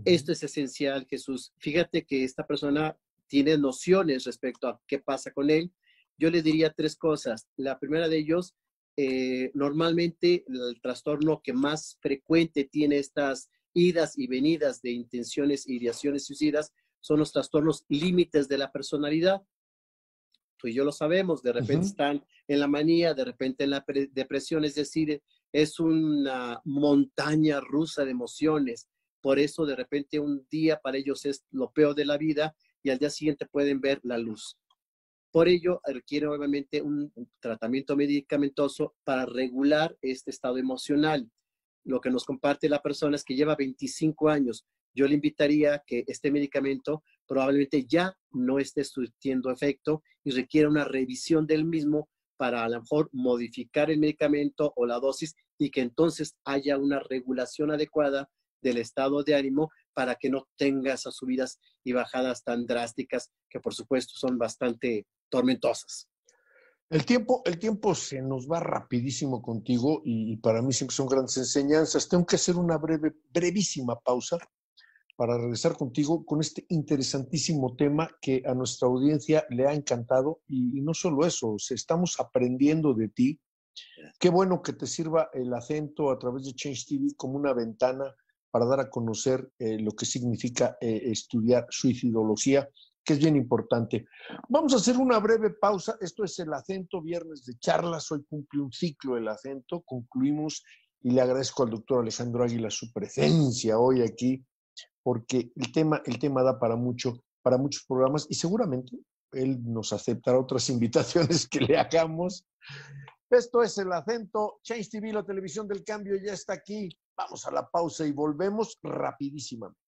Esto es esencial, Jesús. Fíjate que esta persona tiene nociones respecto a qué pasa con él. yo le diría 3 cosas. La primera de ellos, normalmente el trastorno que más frecuente tiene estas idas y venidas de intenciones e ideaciones suicidas son los trastornos límites de la personalidad. Tú y yo lo sabemos, de repente están en la manía, de repente en la depresión, es decir, es una montaña rusa de emociones. Por eso de repente un día para ellos es lo peor de la vida y al día siguiente pueden ver la luz. Por ello requiere obviamente un tratamiento medicamentoso para regular este estado emocional. Lo que nos comparte la persona es que lleva 25 años. Yo le invitaría que este medicamento probablemente ya no esté surtiendo efecto y requiere una revisión del mismo para a lo mejor modificar el medicamento o la dosis y que entonces haya una regulación adecuada del estado de ánimo para que no tenga esas subidas y bajadas tan drásticas que por supuesto son bastante tormentosas. El tiempo se nos va rapidísimo contigo y para mí siempre son grandes enseñanzas. Tengo que hacer una brevísima pausa para regresar contigo con este interesantísimo tema que a nuestra audiencia le ha encantado y no solo eso, estamos aprendiendo de ti. Qué bueno que te sirva el acento a través de Change TV como una ventana para dar a conocer lo que significa estudiar suicidología, que es bien importante. Vamos a hacer una breve pausa. Esto es El Acento, viernes de charlas. Hoy cumple un ciclo El Acento. Concluimos y le agradezco al doctor Alejandro Águila su presencia hoy aquí, porque el tema da para muchos programas y seguramente él nos aceptará otras invitaciones que le hagamos. Esto es El Acento. Change TV, la televisión del cambio, ya está aquí. Vamos a la pausa y volvemos rapidísimamente.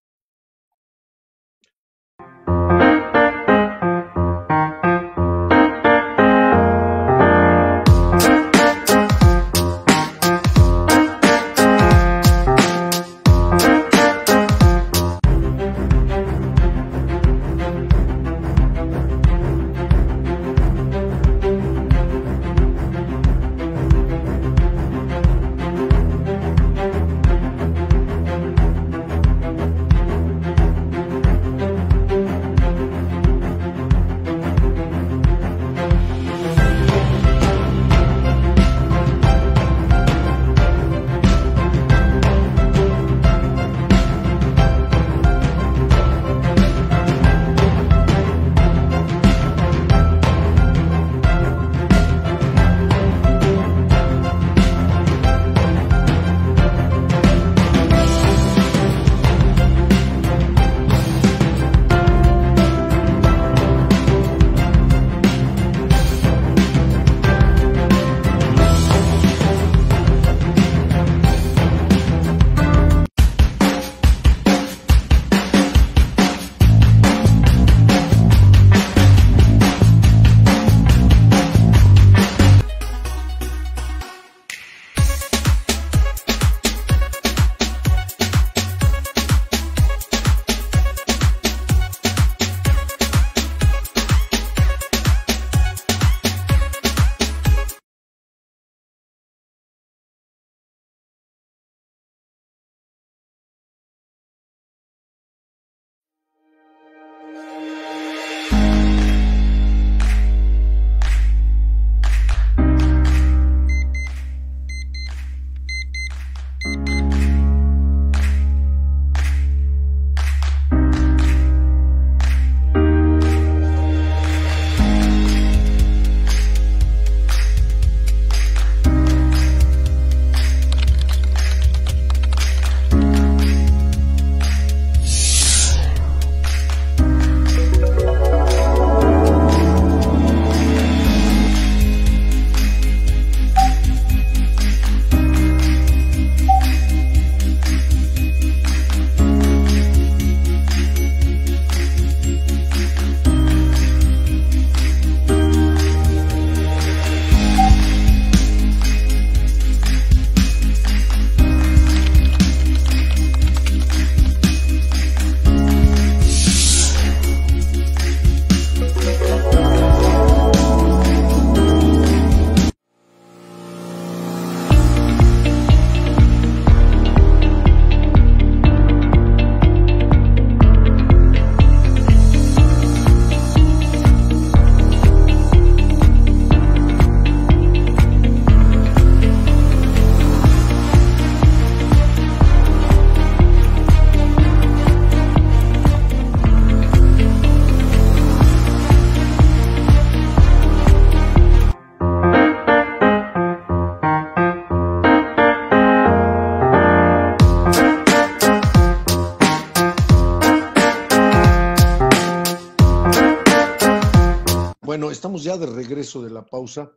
Bueno, estamos ya de regreso de la pausa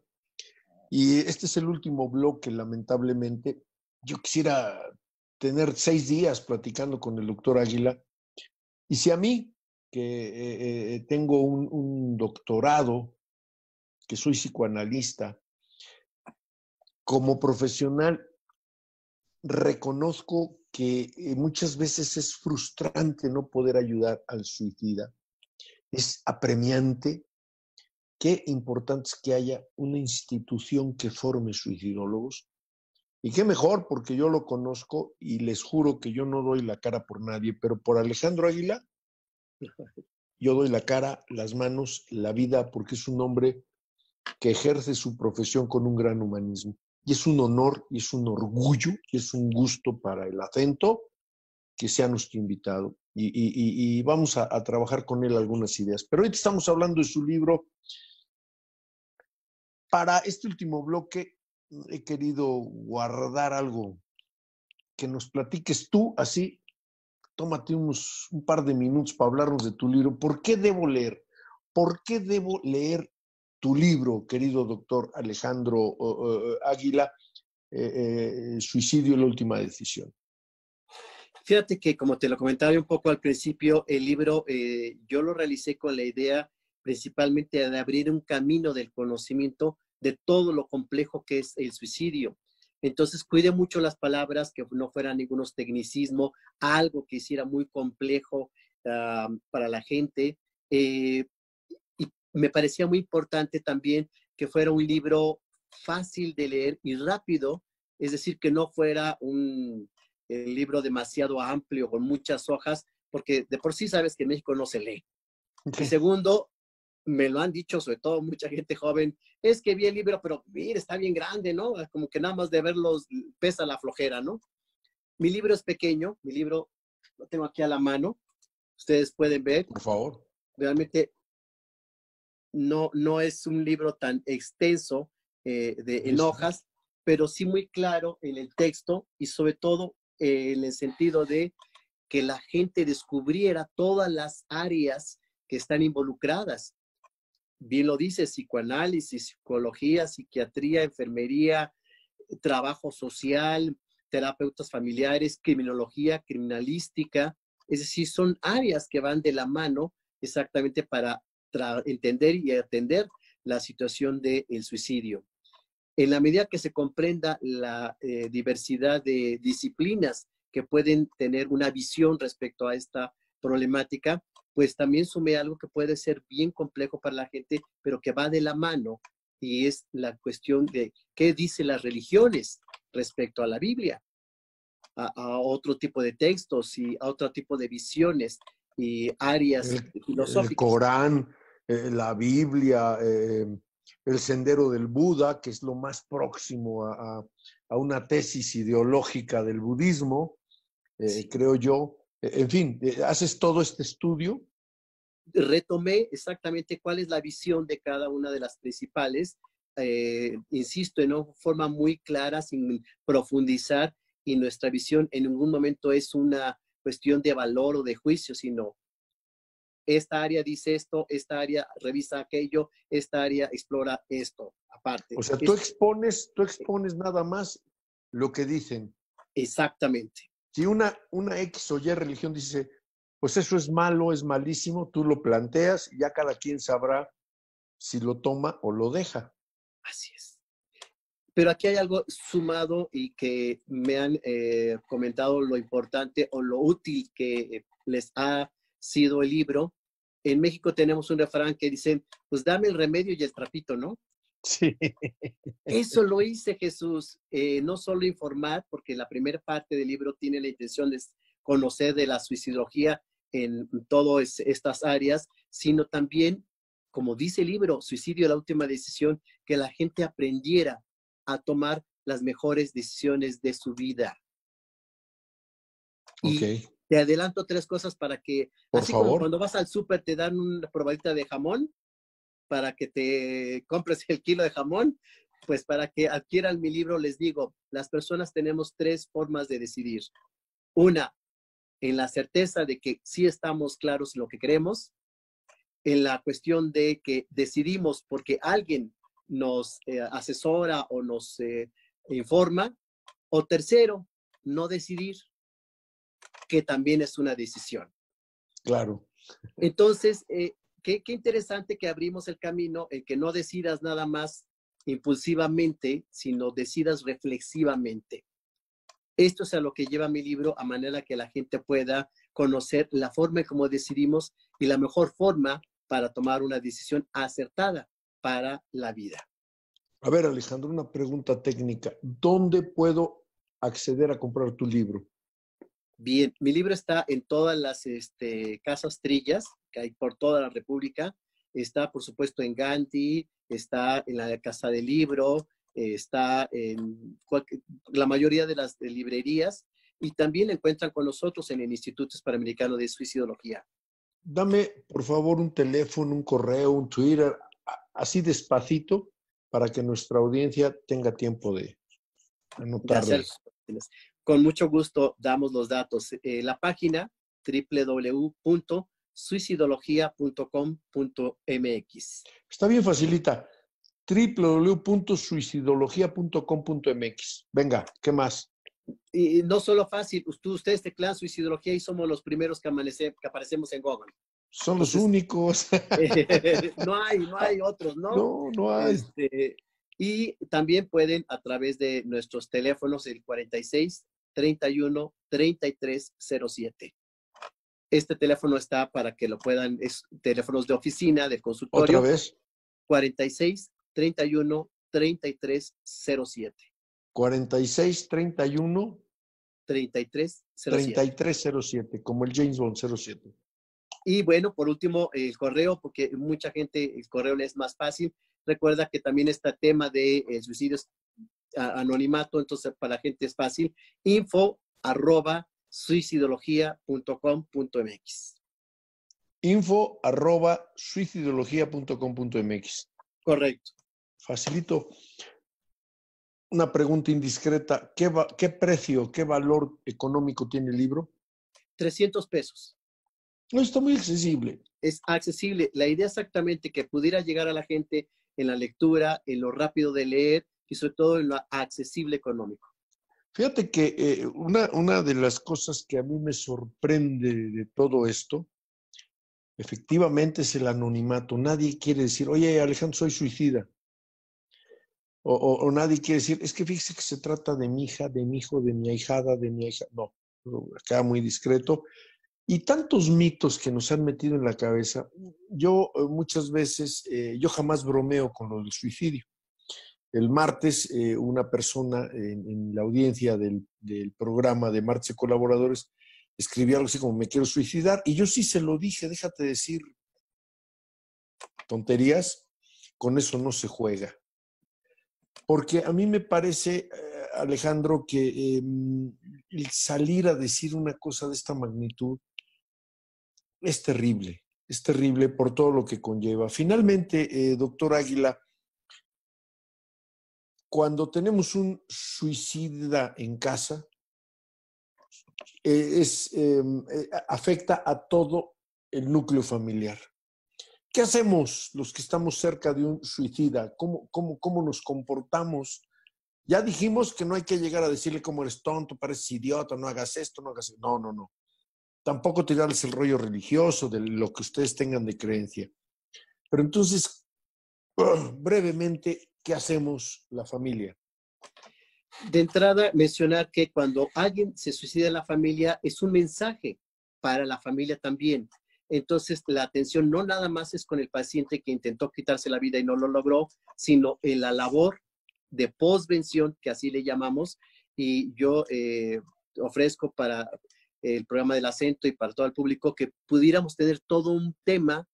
y este es el último bloque, lamentablemente. Yo quisiera tener 6 días platicando con el doctor Águila. Y si a mí, que tengo un doctorado, que soy psicoanalista, como profesional, reconozco que muchas veces es frustrante no poder ayudar al suicida. Es apremiante. Qué importante es que haya una institución que forme suicidólogos. Y qué mejor, porque yo lo conozco y les juro que yo no doy la cara por nadie, pero por Alejandro Águila, yo doy la cara, las manos, la vida, porque es un hombre que ejerce su profesión con un gran humanismo. Y es un honor, y es un orgullo, y es un gusto para el Acento que sea nuestro invitado. Y vamos a trabajar con él algunas ideas. Pero ahorita estamos hablando de su libro. Para este último bloque he querido guardar algo que nos platiques tú, así, tómate un par de minutos para hablarnos de tu libro. ¿Por qué debo leer? ¿Por qué debo leer tu libro, querido doctor Alejandro Águila, Suicidio, la última decisión? Fíjate que, como te lo comentaba un poco al principio, el libro yo lo realicé con la idea principalmente de abrir un camino del conocimiento de todo lo complejo que es el suicidio. Entonces, cuide mucho las palabras, que no fueran ningunos tecnicismo, algo que hiciera muy complejo para la gente. Y me parecía muy importante también que fuera un libro fácil de leer y rápido, es decir, que no fuera un libro demasiado amplio con muchas hojas, porque de por sí sabes que en México no se lee. Y segundo, me lo han dicho, sobre todo mucha gente joven, es que vi el libro, pero mira, está bien grande, ¿no? Como que nada más de verlos pesa la flojera, ¿no? Mi libro es pequeño, mi libro lo tengo aquí a la mano, ustedes pueden ver. Por favor. Realmente no es un libro tan extenso en hojas, pero sí muy claro en el texto y sobre todo en el sentido de que la gente descubriera todas las áreas que están involucradas. Bien lo dice, psicoanálisis, psicología, psiquiatría, enfermería, trabajo social, terapeutas familiares, criminología, criminalística. Es decir, son áreas que van de la mano exactamente para entender y atender la situación del suicidio. En la medida que se comprenda la diversidad de disciplinas que pueden tener una visión respecto a esta problemática, pues también sumé algo que puede ser bien complejo para la gente, pero que va de la mano, y es la cuestión de qué dicen las religiones respecto a la Biblia, a otro tipo de textos y a otro tipo de visiones y áreas filosóficas. El Corán, la Biblia, el sendero del Buda, que es lo más próximo a una tesis ideológica del budismo, sí, creo yo. En fin, haces todo este estudio. Retomé exactamente cuál es la visión de cada una de las principales, insisto, en una forma muy clara, sin profundizar, y nuestra visión en ningún momento es una cuestión de valor o de juicio, sino esta área dice esto, esta área revisa aquello, esta área explora esto, aparte. O sea, tú expones nada más lo que dicen. Exactamente. Si una X o Y religión dice, pues eso es malo, es malísimo, tú lo planteas y ya cada quien sabrá si lo toma o lo deja. Así es. Pero aquí hay algo sumado y que me han comentado lo importante o lo útil que les ha sido el libro. En México tenemos un refrán que dicen, pues dame el remedio y el trapito, ¿no? Sí. Eso lo hice, Jesús, no solo informar, porque la primera parte del libro tiene la intención de conocer de la suicidología en todas estas áreas, sino también, como dice el libro, Suicidio, la última decisión, que la gente aprendiera a tomar las mejores decisiones de su vida. Okay. Y te adelanto 3 cosas para que, por así favor, como cuando vas al súper te dan una probadita de jamón, para que te compres el kilo de jamón, pues para que adquieran mi libro, les digo, las personas tenemos 3 formas de decidir. Una, en la certeza de que sí estamos claros en lo que queremos. en la cuestión de que decidimos porque alguien nos asesora o nos informa, o tercero, no decidir, que también es una decisión. Claro. Entonces, qué interesante que abrimos el camino en que no decidas nada más impulsivamente, sino decidas reflexivamente. Esto es a lo que lleva mi libro, a manera que la gente pueda conocer la forma en cómo decidimos y la mejor forma para tomar una decisión acertada para la vida. A ver, Alejandro, una pregunta técnica. ¿Dónde puedo acceder a comprar tu libro? Bien, mi libro está en todas las casas trillas que hay por toda la República. Está, por supuesto, en Gandhi, está en la Casa del Libro, está en la mayoría de las librerías y también encuentran con nosotros en el Instituto Hispanoamericano de Suicidología. Dame, por favor, un teléfono, un correo, un Twitter, así despacito, para que nuestra audiencia tenga tiempo de anotar. Con mucho gusto damos los datos. La página www.suicidología.com.mx. Está bien, facilita. www.suicidología.com.mx. Venga, ¿qué más? Y no solo fácil, ustedes teclean Suicidología y somos los primeros que aparecemos en Google. Son los únicos. No hay otros, ¿no? No hay. Y también pueden a través de nuestros teléfonos, el 46 31 33 07. Este teléfono está para que lo puedan, es teléfonos de oficina, de consultorio. ¿Otra vez? 46 31 33 07. 46 31 33 07, como el James Bond 07. Y bueno, por último, el correo, porque mucha gente el correo le es más fácil. Recuerda que también está tema de suicidios anonimato, entonces para la gente es fácil. info@suicidología.com.mx. info@suicidología.com.mx. Correcto. Facilito. Una pregunta indiscreta. ¿Qué precio, qué valor económico tiene el libro? 300 pesos. No, está muy accesible. Es accesible. La idea exactamente que pudiera llegar a la gente en la lectura, en lo rápido de leer y sobre todo en lo accesible económico. Fíjate que una de las cosas que a mí me sorprende de todo esto, efectivamente, es el anonimato. Nadie quiere decir, oye, Alejandro, soy suicida. O nadie quiere decir, es que fíjese que se trata de mi hija, de mi hijo, de mi ahijada, de mi hija. No, queda muy discreto. Y tantos mitos que nos han metido en la cabeza. Yo muchas veces, yo jamás bromeo con lo del suicidio. El martes, una persona en la audiencia del programa de Martes y Colaboradores escribió algo así como, me quiero suicidar. Y yo sí se lo dije, déjate decir tonterías, con eso no se juega. Porque a mí me parece, Alejandro, que el salir a decir una cosa de esta magnitud es terrible por todo lo que conlleva. Finalmente, doctor Águila, cuando tenemos un suicida en casa, afecta a todo el núcleo familiar. ¿Qué hacemos los que estamos cerca de un suicida? ¿Cómo nos comportamos? Ya dijimos que no hay que llegar a decirle cómo eres tonto, pareces idiota, no hagas esto, no hagas eso. No. Tampoco tirarles el rollo religioso de lo que ustedes tengan de creencia. Pero entonces, brevemente, ¿qué hacemos la familia? De entrada, mencionar que cuando alguien se suicida en la familia, es un mensaje para la familia también. Entonces, la atención no nada más es con el paciente que intentó quitarse la vida y no lo logró, sino en la labor de posvención, que así le llamamos, y yo ofrezco para el programa del acento y para todo el público que pudiéramos tener todo un tema,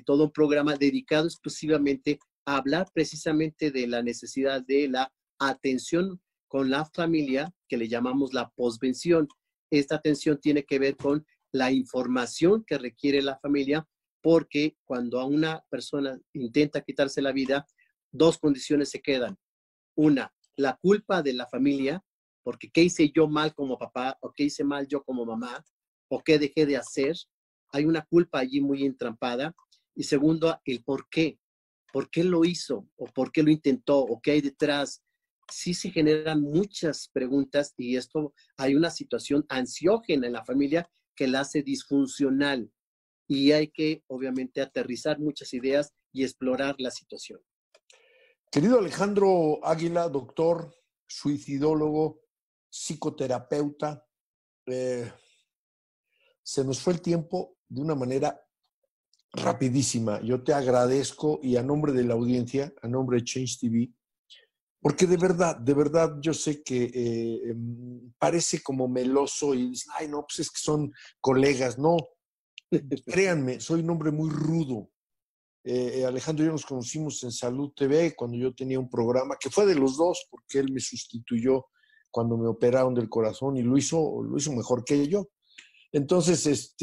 todo un programa dedicado exclusivamente a hablar precisamente de la necesidad de la atención con la familia, que le llamamos la posvención. Esta atención tiene que ver con la información que requiere la familia, porque cuando a una persona intenta quitarse la vida, dos condiciones se quedan. Una, la culpa de la familia, porque qué hice yo mal como papá, o qué hice mal yo como mamá, o qué dejé de hacer. Hay una culpa allí muy entrampada. Y segundo, el por qué. ¿Por qué lo hizo? ¿O por qué lo intentó? ¿O qué hay detrás? Sí se generan muchas preguntas y esto hay una situación ansiógena en la familia que la hace disfuncional. Y hay que, obviamente, aterrizar muchas ideas y explorar la situación. Querido Alejandro Águila, doctor, suicidólogo, psicoterapeuta, se nos fue el tiempo de una manera rapidísima. Yo te agradezco y a nombre de la audiencia, a nombre de Change TV, porque de verdad, yo sé que parece como meloso y dicen, ay, no, pues es que son colegas. No, créanme, soy un hombre muy rudo. Alejandro y yo nos conocimos en Salud TV cuando yo tenía un programa que fue de los dos, porque él me sustituyó cuando me operaron del corazón y lo hizo mejor que yo. Entonces,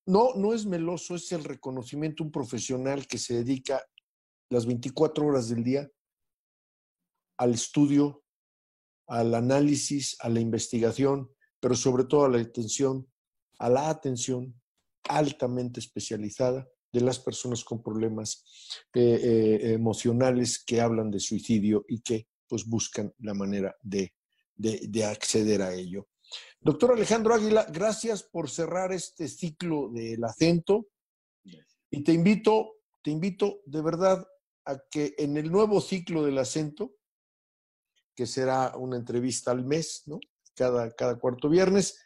no es meloso, es el reconocimiento, un profesional que se dedica las 24 horas del día al estudio, al análisis, a la investigación, pero sobre todo a la atención altamente especializada de las personas con problemas emocionales que hablan de suicidio y que pues buscan la manera de acceder a ello. Doctor Alejandro Águila, gracias por cerrar este ciclo del acento y te invito de verdad a que en el nuevo ciclo del acento, que será una entrevista al mes, ¿no? Cada cuarto viernes,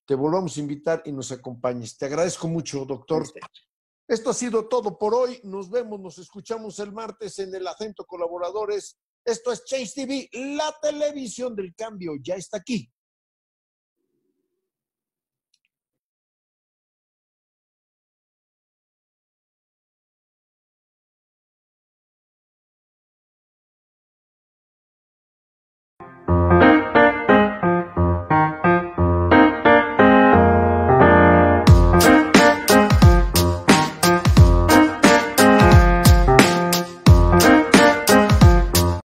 te volvamos a invitar y nos acompañes. Te agradezco mucho, doctor. Esto ha sido todo por hoy. Nos vemos, nos escuchamos el martes en El Acento Colaboradores. Esto es Change TV, la televisión del cambio. Ya está aquí.